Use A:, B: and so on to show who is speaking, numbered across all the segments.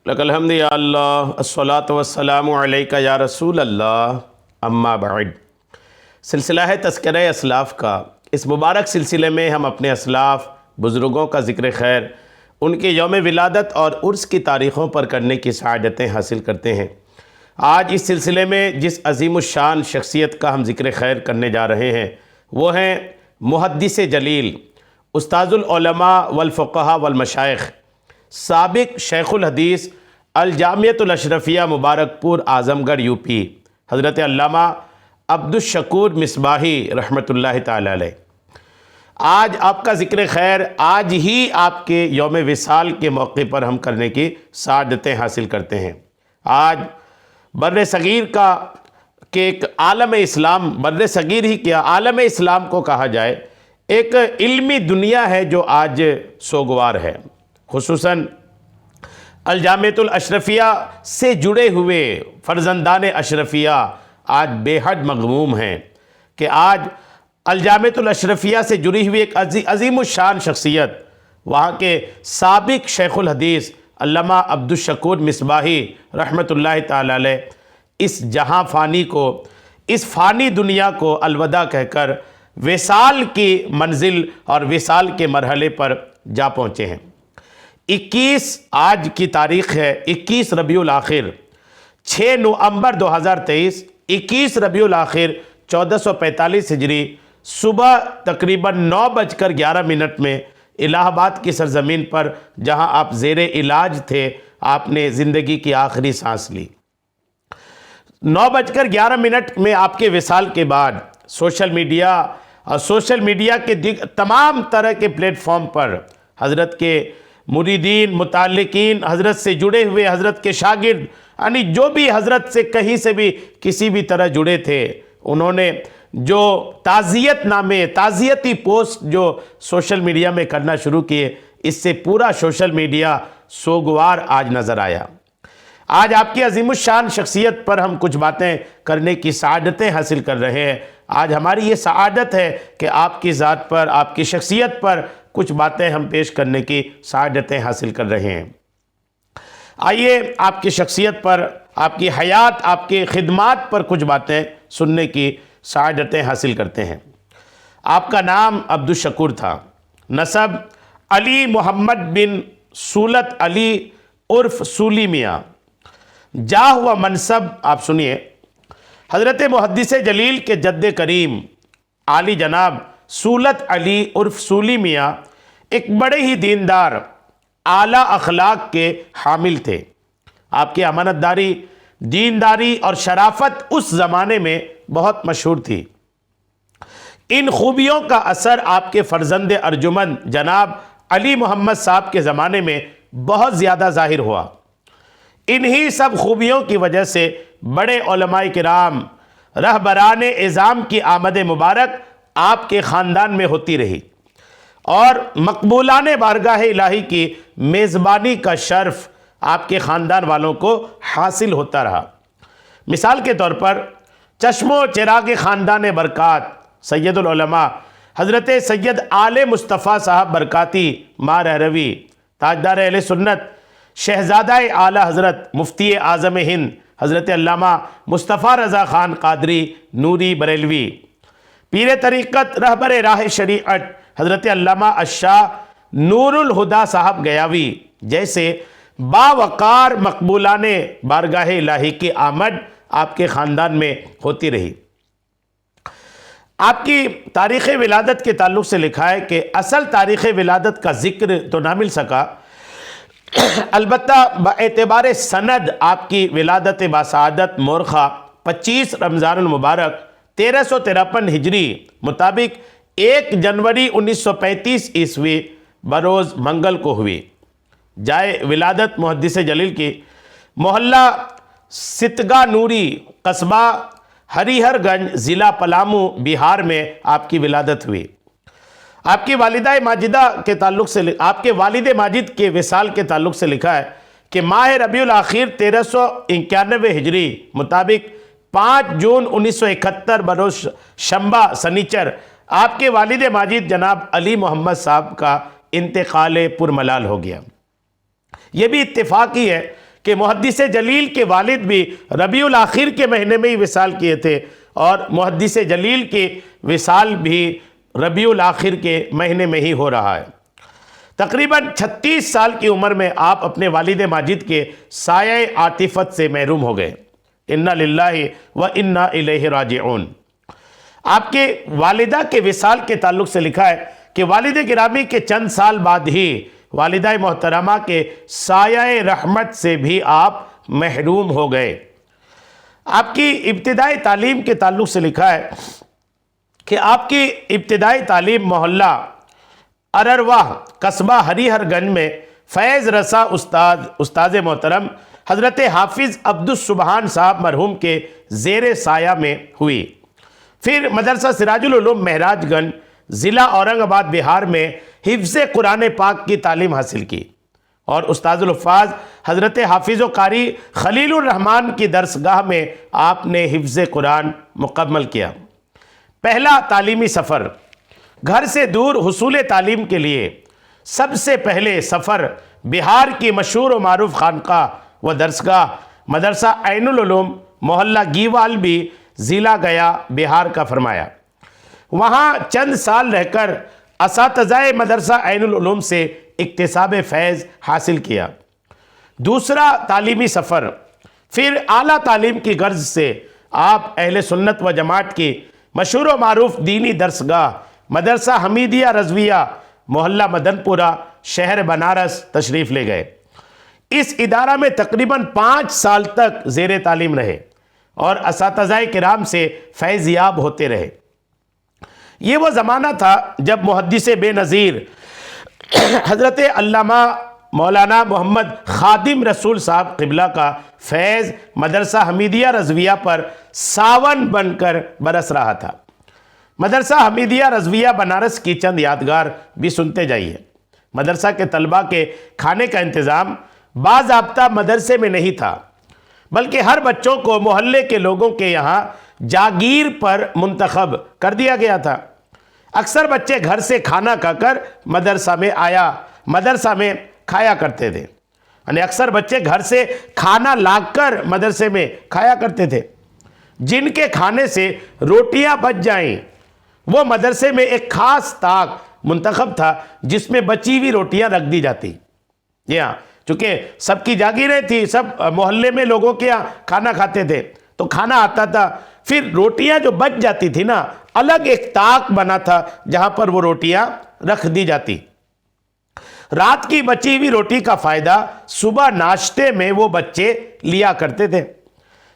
A: لک الحمد یا اللہ الصلاۃ والسلام علیک یا رسول اللہ اما بعد۔ سلسلہ ہے تذکرہ اسلاف کا۔ اس مبارک سلسلے میں ہم اپنے اسلاف بزرگوں کا ذکر خیر، ان کے یوم ولادت اور عرس کی تاریخوں پر کرنے کی سعادتیں حاصل کرتے ہیں۔ آج اس سلسلے میں جس عظیم الشان شخصیت کا ہم ذکر خیر کرنے جا رہے ہیں وہ ہیں محدث جلیل، استاذ العلماء والفقہاء والمشائخ، سابق شیخ الحدیث الجامعۃ الاشرفیہ مبارک پور اعظم گڑھ یو پی، حضرت علامہ عبدالشکور مصباحی رحمۃ اللہ تعالی علیہ۔ آج آپ کا ذکر خیر آج ہی آپ کے یوم وصال کے موقع پر ہم کرنے کی سعادتیں حاصل کرتے ہیں۔ آج بر صغیر کا کہ ایک عالم اسلام، بر صغیر ہی کیا عالم اسلام کو کہا جائے، ایک علمی دنیا ہے جو آج سوگوار ہے۔ خصوصاً الجامعۃ الاشرفیہ سے جڑے ہوئے فرزندان اشرفیہ آج بے حد مغموم ہیں کہ آج الجامعۃ الاشرفیہ سے جڑی ہوئی ایک عظیم الشان شخصیت، وہاں کے سابق شیخ الحدیث علامہ عبدالشکور مصباحی رحمۃ اللہ تعالی علیہ اس جہاں فانی کو، اس فانی دنیا کو الوداع کہہ کر وصال کی منزل اور وصال کے مرحلے پر جا پہنچے ہیں۔ 21 آج کی تاریخ ہے 21 ربیع الاخر 6 نومبر 2023، 21 ربیع الاخر 1445 ہجری، صبح تقریباً 9:11 میں الہ آباد کی سرزمین پر جہاں آپ زیر علاج تھے، آپ نے زندگی کی آخری سانس لی۔ 9:11 میں آپ کے وصال کے بعد سوشل میڈیا اور سوشل میڈیا کے تمام طرح کے پلیٹ فارم پر حضرت کے مریدین، متعلقین، حضرت سے جڑے ہوئے، حضرت کے شاگرد، یعنی جو بھی حضرت سے کہیں سے بھی کسی بھی طرح جڑے تھے، انہوں نے جو تعزیت نامے، تعزیتی پوسٹ جو سوشل میڈیا میں کرنا شروع کیے، اس سے پورا سوشل میڈیا سوگوار آج نظر آیا۔ آج آپ کی عظیم الشان شخصیت پر ہم کچھ باتیں کرنے کی سعادتیں حاصل کر رہے ہیں۔ آج ہماری یہ سعادت ہے کہ آپ کی ذات پر، آپ کی شخصیت پر کچھ باتیں ہم پیش کرنے کی سعادتیں حاصل کر رہے ہیں۔ آئیے آپ کی شخصیت پر، آپ کی حیات، آپ کی خدمات پر کچھ باتیں سننے کی سعادتیں حاصل کرتے ہیں۔ آپ کا نام عبدالشکور تھا، نسب علی محمد بن سولت علی عرف سولی میاں، جاہ و منصب آپ سنیے، حضرت محدث جلیل کے جد کریم عالی جناب سولت علی عرف سولی میاں ایک بڑے ہی دیندار، اعلیٰ اخلاق کے حامل تھے۔ آپ کی امانت داری، دینداری اور شرافت اس زمانے میں بہت مشہور تھی۔ ان خوبیوں کا اثر آپ کے فرزند ارجمند جناب علی محمد صاحب کے زمانے میں بہت زیادہ ظاہر ہوا۔ انہی سب خوبیوں کی وجہ سے بڑے علماء کرام، رہبران اعظام کی آمد مبارک آپ کے خاندان میں ہوتی رہی اور مقبولان بارگاہ الہی کی میزبانی کا شرف آپ کے خاندان والوں کو حاصل ہوتا رہا۔ مثال کے طور پر چشم و چراغ خاندان برکات سید العلماء حضرت سید آل مصطفیٰ صاحب برکاتی ماں رہروی، تاجدار اہل سنت، شہزادہ اعلیٰ حضرت مفتی اعظم ہند حضرت علامہ مصطفیٰ رضا خان قادری نوری بریلوی، پیر طریقت رہبر راہ شریعت حضرت علامہ الشاہ نور الہدا صاحب گیاوی جیسے باوقار مقبولان بارگاہ الہی کی آمد آپ کے خاندان میں ہوتی رہی۔ آپ کی تاریخ ولادت کے تعلق سے لکھا ہے کہ اصل تاریخ ولادت کا ذکر تو نہ مل سکا، البتہ باعتبار سند آپ کی ولادت باسعادت مورخہ 25 رمضان المبارک 1353 ہجری مطابق 1 جنوری 1935 عیسوی بروز منگل کو ہوئی۔ جائے ولادت محدث جلیل کی محلہ ستگا نوری، قصبہ ہریہر گنج، ضلع پلامو، بہار میں آپ کی ولادت ہوئی۔ آپ کی والدہ ماجدہ کے تعلق سے، آپ کے والد ماجد کے وصال کے تعلق سے لکھا ہے کہ ماہ ربیع الاخر 1391 ہجری مطابق 5 جون 1971 بروز شنبہ سنیچر آپ کے والد ماجد جناب علی محمد صاحب کا انتقال پرملال ہو گیا۔ یہ بھی اتفاق ہی ہے کہ کہ محدث جلیل کے والد بھی ربیع الاخر کے مہینے میں ہی وصال کیے تھے، اور محدث جلیل کی وصال بھی ربیع الاخر کے مہینے میں ہی ہو رہا ہے۔ تقریباً 36 سال کی عمر میں آپ اپنے والد ماجد کے سایہ عاطفت سے محروم ہو گئے۔ انا للہ و انا الیہ راجعون۔ آپ کے والدہ کے وصال کے تعلق سے لکھا ہے کہ والد گرامی کے چند سال بعد ہی والدہ محترمہ کے سایہ رحمت سے بھی آپ محروم ہو گئے۔ آپ کی ابتدائی تعلیم کے تعلق سے لکھا ہے کہ آپ کی ابتدائی تعلیم محلہ اررواہ قصبہ ہریہر گنج میں فیض رسا استاذ محترم حضرت حافظ عبدالسبحان صاحب مرحوم کے زیر سایہ میں ہوئی۔ پھر مدرسہ سراج العلوم مہراج گنج ضلع اورنگ آباد بہار میں حفظ قرآن پاک کی تعلیم حاصل کی، اور استاذ الحفاظ حضرت حافظ و قاری خلیل الرحمن کی درسگاہ میں آپ نے حفظ قرآن مکمل کیا۔ پہلا تعلیمی سفر گھر سے دور حصول تعلیم کے لیے سب سے پہلے سفر بہار کی مشہور و معروف خانقاہ و درسگاہ مدرسہ عین العلوم محلہ گیوال بھی ضلع گیا بہار کا فرمایا۔ وہاں چند سال رہ کر اساتذہ مدرسہ عین العلوم سے اکتساب فیض حاصل کیا۔ دوسرا تعلیمی سفر پھر اعلیٰ تعلیم کی غرض سے آپ اہل سنت و جماعت کی مشہور و معروف دینی درسگاہ مدرسہ حمیدیہ رضویہ محلہ مدن پورہ شہر بنارس تشریف لے گئے۔ اس ادارہ میں تقریباً 5 سال تک زیر تعلیم رہے اور اساتذہ کرام سے فیض یاب ہوتے رہے۔ یہ وہ زمانہ تھا جب محدث بے نظیر حضرت علامہ مولانا محمد خادم رسول صاحب قبلہ کا فیض مدرسہ حمیدیہ رضویہ پر ساون بن کر برس رہا تھا۔ مدرسہ حمیدیہ رضویہ بنارس کی چند یادگار بھی سنتے جائیے۔ مدرسہ کے طلبہ کے کھانے کا انتظام باضابطہ مدرسے میں نہیں تھا، بلکہ ہر بچوں کو محلے کے لوگوں کے یہاں جاگیر پر منتخب کر دیا گیا تھا۔ اکثر بچے گھر سے کھانا کھا کر مدرسہ میں کھایا کرتے تھے، یعنی اکثر بچے گھر سے کھانا لا کر مدرسے میں کھایا کرتے تھے۔ جن کے کھانے سے روٹیاں بچ جائیں وہ مدرسے میں ایک خاص طاق منتخب تھا جس میں بچی ہوئی روٹیاں رکھ دی جاتی۔ یہاں چونکہ سب کی جاگیریں تھی، سب محلے میں لوگوں کے یہاں کھانا کھاتے تھے، تو کھانا آتا تھا، پھر روٹیاں جو بچ جاتی تھی نا، الگ ایک طاق بنا تھا جہاں پر وہ روٹیاں رکھ دی جاتی۔ رات کی بچی ہوئی روٹی کا فائدہ صبح ناشتے میں وہ بچے لیا کرتے تھے۔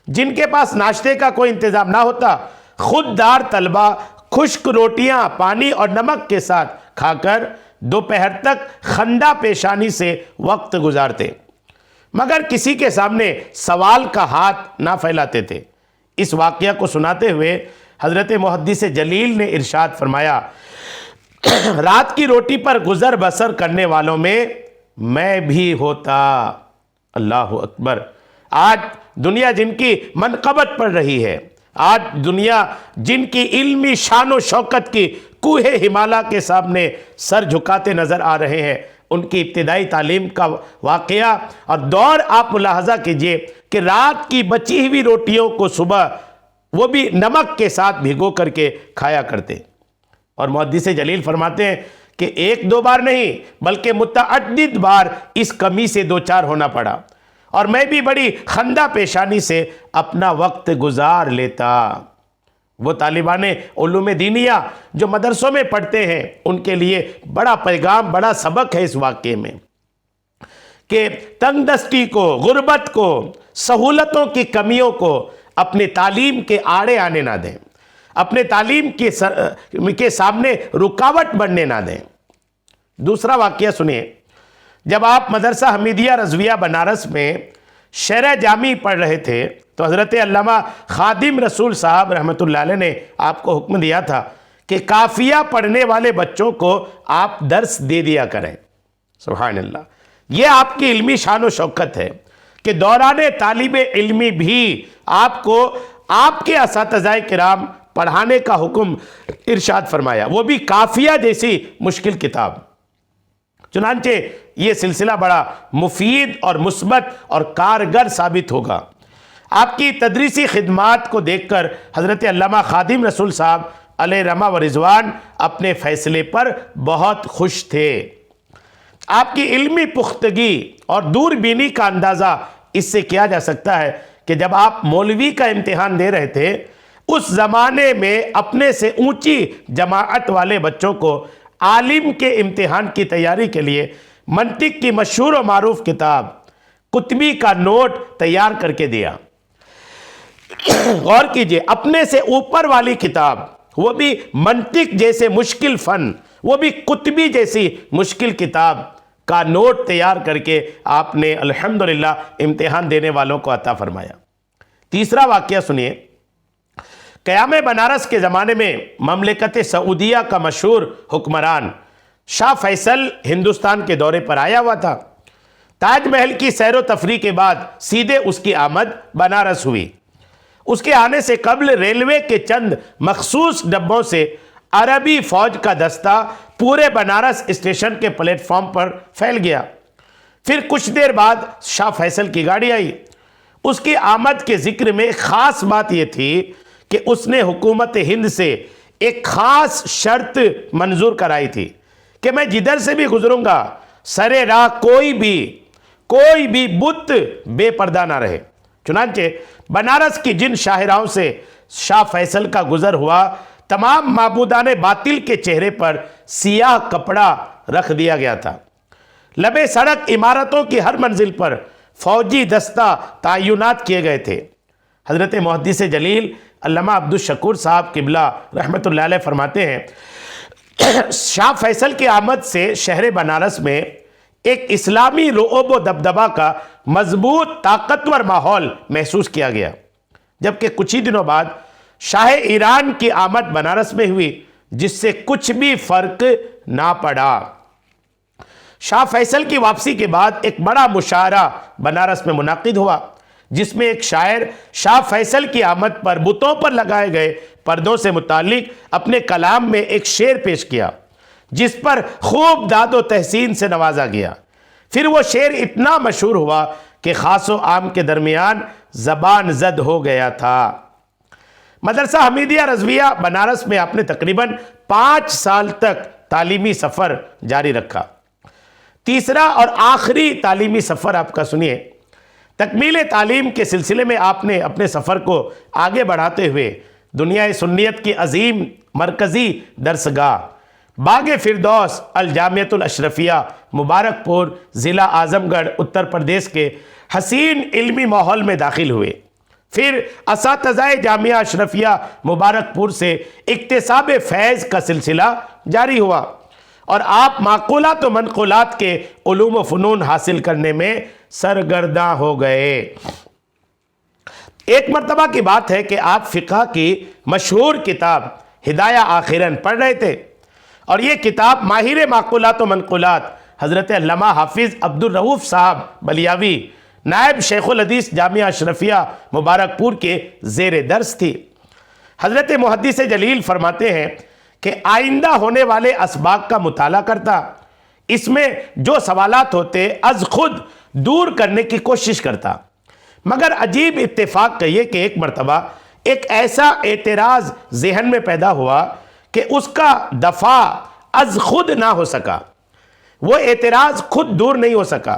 A: جن کے پاس ناشتے کا کوئی انتظام نہ ہوتا، خوددار طلبہ خشک روٹیاں پانی اور نمک کے ساتھ کھا کر دوپہر تک خندہ پیشانی سے وقت گزارتے، مگر کسی کے سامنے سوال کا ہاتھ نہ پھیلاتے تھے۔ اس واقعہ کو سناتے ہوئے حضرت محدث جلیل نے ارشاد فرمایا، رات کی روٹی پر گزر بسر کرنے والوں میں بھی ہوتا۔ اللہ اکبر۔ آج دنیا جن کی منقبت پڑھ رہی ہے، آج دنیا جن کی علمی شان و شوکت کی کوہ ہمالیہ کے سامنے سر جھکاتے نظر آ رہے ہیں، ان کی ابتدائی تعلیم کا واقعہ اور دور آپ ملاحظہ کیجئے کہ رات کی بچی ہوئی روٹیوں کو صبح وہ بھی نمک کے ساتھ بھگو کر کے کھایا کرتے۔ اور محدث جلیل فرماتے ہیں کہ 1-2 بار نہیں بلکہ متعدد بار اس کمی سے دوچار ہونا پڑا، اور میں بھی بڑی خندہ پیشانی سے اپنا وقت گزار لیتا۔ وہ طالبان علوم دینیہ جو مدرسوں میں پڑھتے ہیں، ان کے لیے بڑا پیغام، بڑا سبق ہے اس واقعے میں کہ تنگ دستی کو، غربت کو، سہولتوں کی کمیوں کو اپنے تعلیم کے آڑے آنے نہ دیں، اپنے تعلیم کے سامنے رکاوٹ بننے نہ دیں۔ دوسرا واقعہ سنیے، جب آپ مدرسہ حمیدیہ رضویہ بنارس میں شرح جامع پڑھ رہے تھے تو حضرت علامہ خادم رسول صاحب رحمۃ اللہ علیہ نے آپ کو حکم دیا تھا کہ قافیہ پڑھنے والے بچوں کو آپ درس دے دیا کریں۔ سبحان اللہ۔ یہ آپ کی علمی شان و شوکت ہے کہ دوران طالب علمی بھی آپ کو آپ کے اساتذہ کرام پڑھانے کا حکم ارشاد فرمایا، وہ بھی قافیہ جیسی مشکل کتاب۔ چنانچہ یہ سلسلہ بڑا مفید اور مثبت اور کارگر ثابت ہوگا۔ آپ کی تدریسی خدمات کو دیکھ کر حضرت علامہ خادم رسول صاحب علیہ رحمہ و رضوان اپنے فیصلے پر بہت خوش تھے۔ آپ کی علمی پختگی اور دور بینی کا اندازہ اس سے کیا جا سکتا ہے کہ جب آپ مولوی کا امتحان دے رہے تھے، اس زمانے میں اپنے سے اونچی جماعت والے بچوں کو عالم کے امتحان کی تیاری کے لیے منطق کی مشہور و معروف کتاب قطبی کا نوٹ تیار کر کے دیا۔ غور کیجئے، اپنے سے اوپر والی کتاب، وہ بھی منطق جیسے مشکل فن، وہ بھی قطبی جیسی مشکل کتاب کا نوٹ تیار کر کے آپ نے الحمدللہ امتحان دینے والوں کو عطا فرمایا۔ تیسرا واقعہ سنیے۔ قیام بنارس کے زمانے میں مملکت سعودیہ کا مشہور حکمران شاہ فیصل ہندوستان کے دورے پر آیا ہوا تھا۔ تاج محل کی سیر و تفریح کے بعد سیدھے اس کی آمد بنارس ہوئی۔ اس کے آنے سے قبل ریلوے کے چند مخصوص ڈبوں سے عربی فوج کا دستہ پورے بنارس اسٹیشن کے پلیٹ فارم پر پھیل گیا۔ پھر کچھ دیر بعد شاہ فیصل کی گاڑی آئی۔ اس کی آمد کے ذکر میں ایک خاص بات یہ تھی کہ اس نے حکومت ہند سے ایک خاص شرط منظور کرائی تھی کہ میں جدھر سے بھی گزروں گا سرے راہ کوئی بھی بت بے پردہ نہ رہے۔ چنانچہ بنارس کی جن شاہراہوں سے شاہ فیصل کا گزر ہوا، تمام معبودان باطل کے چہرے پر سیاہ کپڑا رکھ دیا گیا تھا۔ لبے سڑک عمارتوں کی ہر منزل پر فوجی دستہ تعینات کیے گئے تھے۔ حضرت محدث جلیل علامہ عبدالشکور صاحب قبلہ رحمۃ اللہ علیہ فرماتے ہیں، شاہ فیصل کی آمد سے شہر بنارس میں ایک اسلامی رعب و دبدبہ کا مضبوط طاقتور ماحول محسوس کیا گیا۔ جبکہ کچھ ہی دنوں بعد شاہ ایران کی آمد بنارس میں ہوئی، جس سے کچھ بھی فرق نہ پڑا۔ شاہ فیصل کی واپسی کے بعد ایک بڑا مشاعرہ بنارس میں منعقد ہوا، جس میں ایک شاعر شاہ فیصل کی آمد پر بتوں پر لگائے گئے پردوں سے متعلق اپنے کلام میں ایک شعر پیش کیا، جس پر خوب داد و تحسین سے نوازا گیا۔ پھر وہ شعر اتنا مشہور ہوا کہ خاص و عام کے درمیان زبان زد ہو گیا تھا۔ مدرسہ حمیدیہ رضویہ بنارس میں آپ نے تقریباً 5 سال تک تعلیمی سفر جاری رکھا۔ تیسرا اور آخری تعلیمی سفر آپ کا سنیے۔ تکمیل تعلیم کے سلسلے میں آپ نے اپنے سفر کو آگے بڑھاتے ہوئے دنیا سنیت کی عظیم مرکزی درسگاہ باغ فردوس الجامعۃ الاشرفیہ مبارک پور ضلع اعظم گڑھ اتر پردیش کے حسین علمی ماحول میں داخل ہوئے۔ پھر اساتذہ جامعہ اشرفیہ مبارک پور سے اکتساب فیض کا سلسلہ جاری ہوا اور آپ معقولات و منقولات کے علوم و فنون حاصل کرنے میں سرگرداں ہو گئے۔ ایک مرتبہ کی بات ہے کہ آپ فقہ کی مشہور کتاب ہدایہ آخرن پڑھ رہے تھے، اور یہ کتاب ماہر معقولات و منقولات حضرت علامہ حافظ عبدالرؤوف صاحب بلیاوی نائب شیخ الحدیث جامعہ اشرفیہ مبارک پور کے زیر درس تھی۔ حضرت محدث جلیل فرماتے ہیں کہ آئندہ ہونے والے اسباق کا مطالعہ کرتا، اس میں جو سوالات ہوتے از خود دور کرنے کی کوشش کرتا، مگر عجیب اتفاق کہیے کہ ایک مرتبہ ایک ایسا اعتراض ذہن میں پیدا ہوا کہ اس کا دفاع از خود نہ ہو سکا، وہ اعتراض خود دور نہیں ہو سکا۔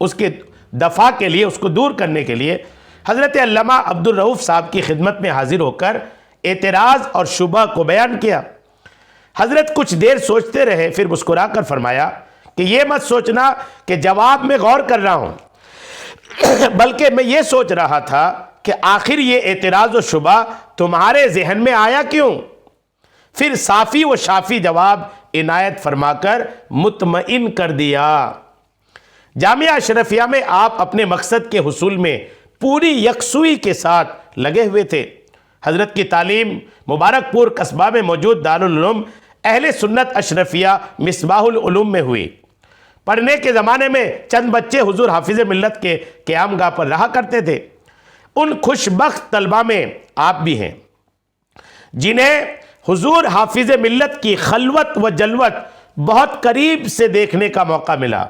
A: اس کے دفاع کے لیے، اس کو دور کرنے کے لیے حضرت علامہ عبدالرؤوف صاحب کی خدمت میں حاضر ہو کر اعتراض اور شبہ کو بیان کیا۔ حضرت کچھ دیر سوچتے رہے، پھر مسکرا کر فرمایا کہ یہ مت سوچنا کہ جواب میں غور کر رہا ہوں، بلکہ میں یہ سوچ رہا تھا کہ آخر یہ اعتراض و شبہ تمہارے ذہن میں آیا کیوں؟ پھر صافی و شافی جواب عنایت فرما کر مطمئن کر دیا۔ جامعہ اشرفیہ میں آپ اپنے مقصد کے حصول میں پوری یکسوئی کے ساتھ لگے ہوئے تھے۔ حضرت کی تعلیم مبارک پور قصبہ میں موجود دارالعلوم اہل سنت اشرفیہ مصباح العلوم میں ہوئی۔ پڑھنے کے زمانے میں چند بچے حضور حافظ ملت کے قیام گاہ پر رہا کرتے تھے۔ ان خوش بخت طلبہ میں آپ بھی ہیں جنہیں حضور حافظ ملت کی خلوت و جلوت بہت قریب سے دیکھنے کا موقع ملا۔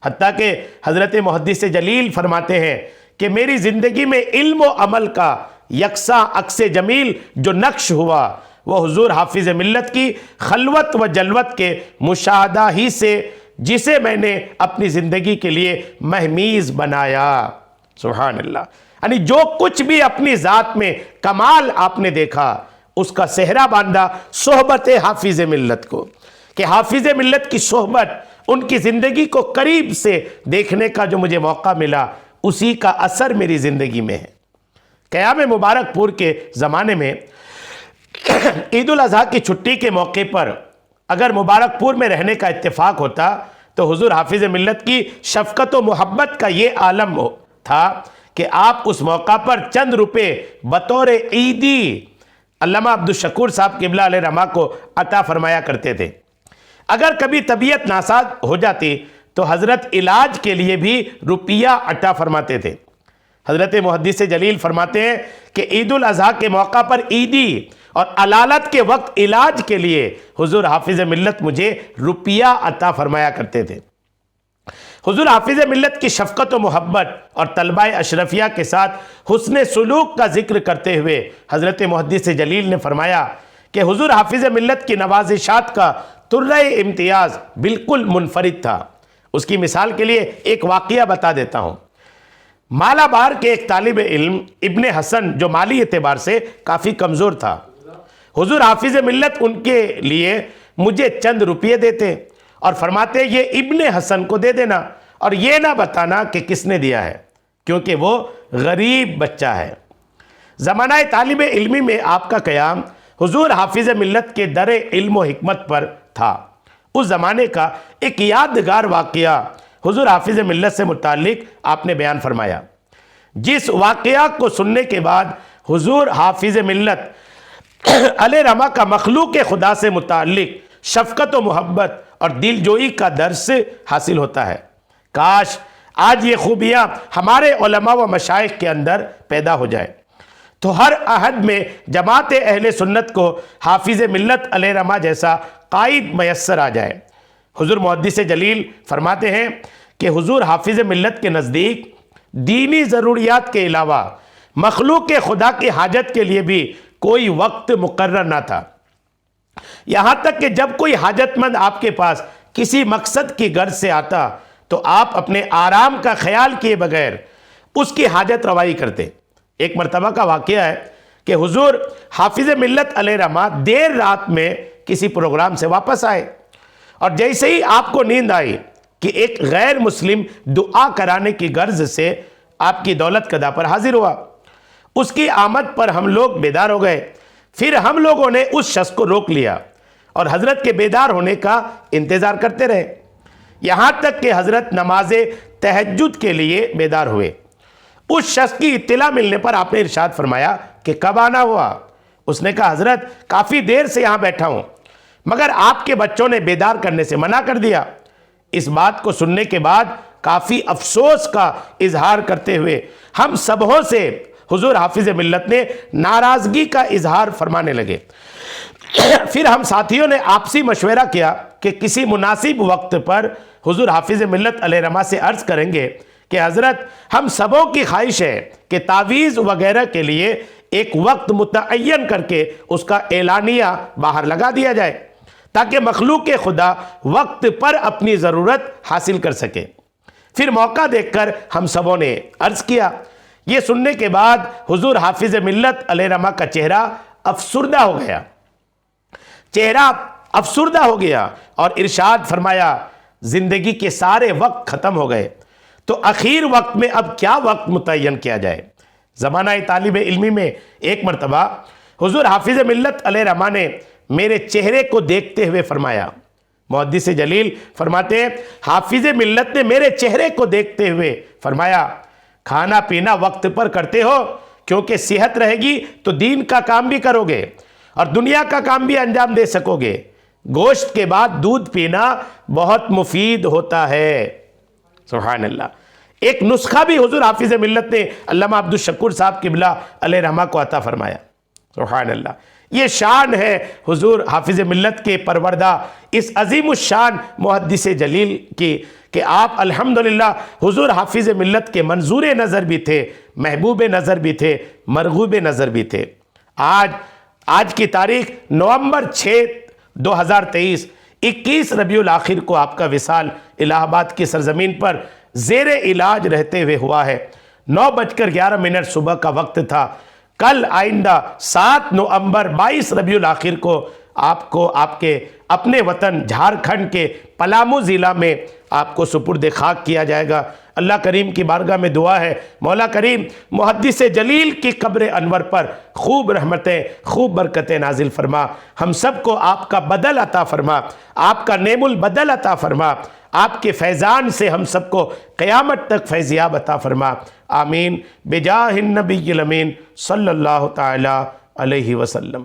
A: حتیٰ کہ حضرت محدث جلیل فرماتے ہیں کہ میری زندگی میں علم و عمل کا یکساں عکس جمیل جو نقش ہوا وہ حضور حافظ ملت کی خلوت و جلوت کے مشاہدہ ہی سے، جسے میں نے اپنی زندگی کے لیے مہمیز بنایا۔ سبحان اللہ۔ یعنی جو کچھ بھی اپنی ذات میں کمال آپ نے دیکھا، اس کا صحرا باندھا صحبت حافظ ملت کو، کہ حافظ ملت کی صحبت، ان کی زندگی کو قریب سے دیکھنے کا جو مجھے موقع ملا، اسی کا اثر میری زندگی میں ہے۔ قیام مبارک پور کے زمانے میں عید الاضحیٰ کی چھٹی کے موقع پر اگر مبارک پور میں رہنے کا اتفاق ہوتا تو حضور حافظ ملت کی شفقت و محبت کا یہ عالم تھا کہ آپ اس موقع پر چند روپے بطور عیدی علامہ عبدالشکور صاحب قبلہ علیہ رحمہ کو عطا فرمایا کرتے تھے۔ اگر کبھی طبیعت ناساز ہو جاتی تو حضرت علاج کے لیے بھی روپیہ عطا فرماتے تھے۔ حضرت محدث جلیل فرماتے ہیں کہ عید الاضحیٰ کے موقع پر عیدی اور علالت کے وقت علاج کے لیے حضور حافظ ملت مجھے روپیہ عطا فرمایا کرتے تھے۔ حضور حافظ ملت کی شفقت و محبت اور طلبہ اشرفیہ کے ساتھ حسن سلوک کا ذکر کرتے ہوئے حضرت محدث جلیل نے فرمایا کہ حضور حافظ ملت کی نوازشات کا ترہ امتیاز بالکل منفرد تھا۔ اس کی مثال کے لیے ایک واقعہ بتا دیتا ہوں۔ مالابار کے ایک طالب علم ابن حسن جو مالی اعتبار سے کافی کمزور تھا، حضور حافظ ملت ان کے لیے مجھے چند روپیے دیتے اور فرماتے یہ ابن حسن کو دے دینا اور یہ نہ بتانا کہ کس نے دیا ہے، کیونکہ وہ غریب بچہ ہے۔ زمانہ طالب علمی میں آپ کا قیام حضور حافظ ملت کے در علم و حکمت پر تھا۔ اس زمانے کا ایک یادگار واقعہ حضور حافظ ملت سے متعلق آپ نے بیان فرمایا، جس واقعہ کو سننے کے بعد حضور حافظ ملت علیہ رحمہ کا مخلوق خدا سے متعلق شفقت و محبت اور دل جوئی کا درس حاصل ہوتا ہے۔ کاش آج یہ خوبیاں ہمارے علماء و مشائخ کے اندر پیدا ہو جائے تو ہر عہد میں جماعت اہل سنت کو حافظ ملت علیہ رحمہ جیسا قائد میسر آ جائے۔ حضور محدث جلیل فرماتے ہیں کہ حضور حافظ ملت کے نزدیک دینی ضروریات کے علاوہ مخلوق خدا کی حاجت کے لیے بھی کوئی وقت مقرر نہ تھا۔ یہاں تک کہ جب کوئی حاجت مند آپ کے پاس کسی مقصد کی غرض سے آتا تو آپ اپنے آرام کا خیال کیے بغیر اس کی حاجت روائی کرتے۔ ایک مرتبہ کا واقعہ ہے کہ حضور حافظ ملت علیہ رحمہ دیر رات میں کسی پروگرام سے واپس آئے اور جیسے ہی آپ کو نیند آئی کہ ایک غیر مسلم دعا کرانے کی غرض سے آپ کی دولت قدح پر حاضر ہوا۔ اس کی آمد پر ہم لوگ بیدار ہو گئے۔ پھر ہم لوگوں نے اس شخص کو روک لیا اور حضرت کے بیدار ہونے کا انتظار کرتے رہے، یہاں تک کہ حضرت نماز تہجد کے لیے بیدار ہوئے۔ اس شخص کی اطلاع ملنے پر آپ نے ارشاد فرمایا کہ کب آنا ہوا؟ اس نے کہا حضرت کافی دیر سے یہاں بیٹھا ہوں، مگر آپ کے بچوں نے بیدار کرنے سے منع کر دیا۔ اس بات کو سننے کے بعد کافی افسوس کا اظہار کرتے ہوئے ہم سبوں سے حضور حافظ ملت نے ناراضگی کا اظہار فرمانے لگے۔ پھر ہم ساتھیوں نے آپسی مشورہ کیا کہ کسی مناسب وقت پر حضور حافظ ملت علیہ رحمہ سے عرض کریں گے کہ حضرت ہم سبوں کی خواہش ہے کہ تعویذ وغیرہ کے لیے ایک وقت متعین کر کے اس کا اعلانیہ باہر لگا دیا جائے تاکہ مخلوق خدا وقت پر اپنی ضرورت حاصل کر سکے۔ پھر موقع دیکھ کر ہم سبوں نے عرض کیا۔ یہ سننے کے بعد حضور حافظ ملت علیہ رحمہ کا چہرہ افسردہ ہو گیا اور ارشاد فرمایا زندگی کے سارے وقت ختم ہو گئے تو اخیر وقت میں اب کیا وقت متعین کیا جائے۔ زمانہ طالب علمی میں ایک مرتبہ حضور حافظ ملت علیہ رحمہ نے میرے چہرے کو دیکھتے ہوئے فرمایا، محدث جلیل فرماتے ہیں حافظ ملت نے میرے چہرے کو دیکھتے ہوئے فرمایا کھانا پینا وقت پر کرتے ہو، کیونکہ صحت رہے گی تو دین کا کام بھی کرو گے اور دنیا کا کام بھی انجام دے سکو گے۔ گوشت کے بعد دودھ پینا بہت مفید ہوتا ہے۔ سبحان اللہ۔ ایک نسخہ بھی حضور حافظ ملت نے علامہ عبدالشکور صاحب قبلہ علیہ رحمہ کو عطا فرمایا۔ سبحان اللہ۔ یہ شان ہے حضور حافظ ملت کے پروردہ اس عظیم الشان محدث جلیل کی کہ آپ الحمدللہ حضور حافظ ملت کے منظور نظر بھی تھے، محبوب نظر بھی تھے، مرغوب نظر بھی تھے۔ آج کی تاریخ نومبر 6 2023 21 ربیع الاخر کو آپ کا وصال الہ آباد کی سرزمین پر زیر علاج رہتے ہوئے ہوا ہے۔ 9:11 صبح کا وقت تھا۔ کل آئندہ 7 نومبر 22 ربیع الاخر کو آپ کو آپ کے اپنے وطن جھارکھنڈ کے پلامو ضلع میں آپ کو سپرد خاک کیا جائے گا۔ اللہ کریم کی بارگاہ میں دعا ہے، مولا کریم محدث جلیل کی قبر انور پر خوب رحمتیں، خوب برکتیں نازل فرما، ہم سب کو آپ کا بدل عطا فرما، آپ کا نعم البدل عطا فرما، آپ کے فیضان سے ہم سب کو قیامت تک فیضیاب عطا فرما، آمین بجاہ النبی الامین صلی اللہ تعالی علیہ وسلم۔